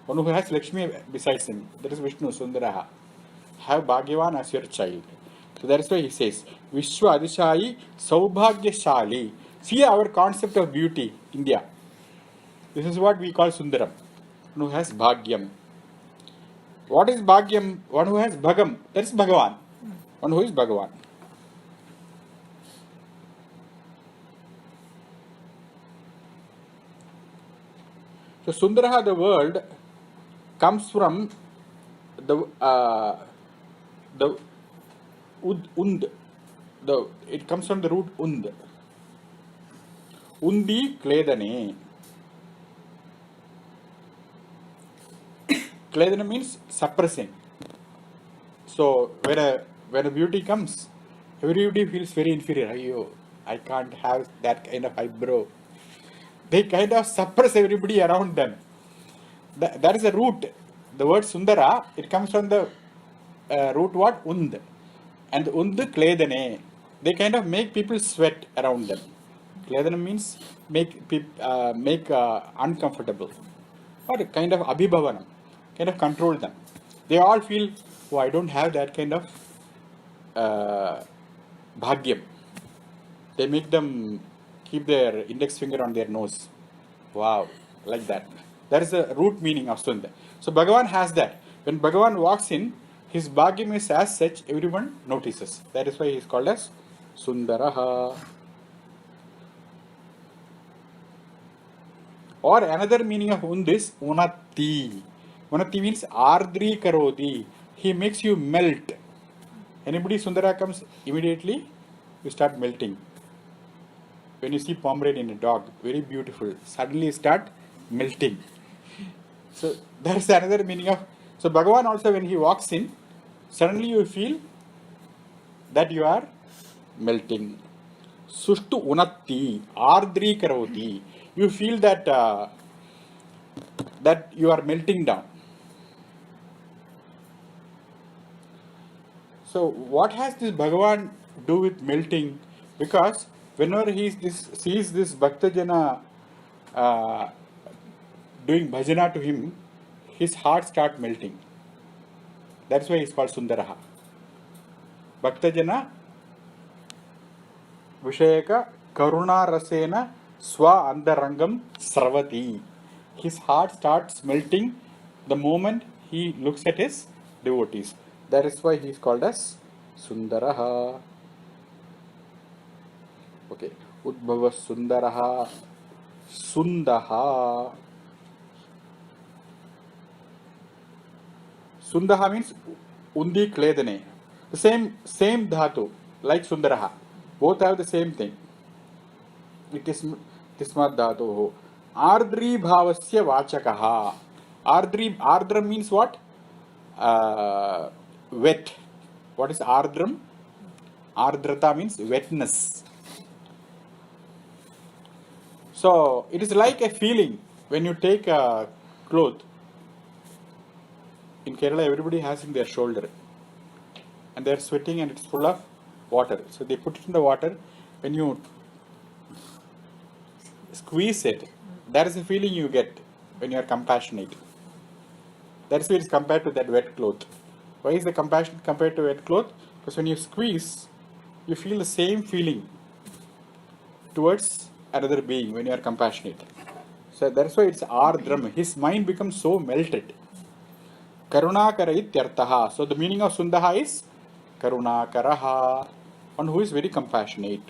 One who has Lakshmi besides him. That is Vishnu, Sundaraha. Have Bhagyavan as your child. So that is why he says, Vishwa Adishayi Saubhagyashali. See our concept of beauty, India. This is what we call Sundaram. One who has Bhagyam. What is Bhagyam? One who has Bhagam. That is Bhagavan. One who is Bhagavan. So Sundaraha, the word, comes from the und. It comes from the root und. Undi kledane. Kledana means suppressing. So when a beauty comes, everybody feels very inferior. Ayyo, I can't have that kind of eyebrow. They kind of suppress everybody around them. That is the root. The word Sundara, it comes from the root what? Und. And und kledane. They kind of make people sweat around them. Kledana means make uncomfortable. Or kind of abhibhavanam. Kind of control them. They all feel, oh, I don't have that kind of bhagyam. They make them keep their index finger on their nose. Wow, like that. That is the root meaning of Sundar. So Bhagavan has that. When Bhagavan walks in, his bhagyam is as such, everyone notices. That is why he is called as Sundaraha. Or another meaning of Und is Unati. Unati means Ardri Karodi. He makes you melt. Anybody Sundara comes, immediately you start melting. When you see Pomeranian in a dog, very beautiful, suddenly you start melting. So that is another meaning of. So Bhagavan also, when he walks in, suddenly you feel that you are melting. Sushtu unatti, ardri karoti. You feel that that you are melting down. So what has this Bhagavan do with melting? Because whenever he sees this Bhaktajana doing bhajana to him, his heart starts melting. That's why he's called Sundaraha. Bhaktajana Vishayaka Karuna Rasena Swa Andarangam Sravati. His heart starts melting the moment he looks at his devotees. That is why he is called as Sundaraha. Okay. Udbhava Sundaraha. Sundaha. Sundaha means Undi Kledane. The same dhatu, like Sundaraha. Both have the same thing. It is Tismat dhatu. Ardri bhavasya vachakaha. Ardram means what? Wet. What is ardram? Ardrata means wetness. So it is like a feeling when you take a cloth. In Kerala, everybody has in their shoulder, and they are sweating, and it's full of water. So they put it in the water. When you squeeze it, that is the feeling you get when you are compassionate. That is why it is compared to that wet cloth. Why is the compassion compared to wet cloth? Because when you squeeze, you feel the same feeling towards another being when you are compassionate. So that's why it's ardram. His mind becomes so melted. Karunakara ityartaha. So the meaning of Sundaha is Karunakaraha, one who is very compassionate.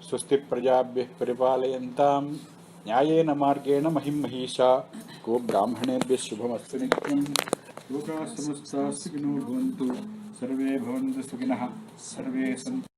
Swasti prajabhyah paripalayantam nyayena margena mahim mahisha ko brahmanebhyah shubhamastu nityam loka samasta sukhino bhavantu sarve bhavantu sukhinah sarve santu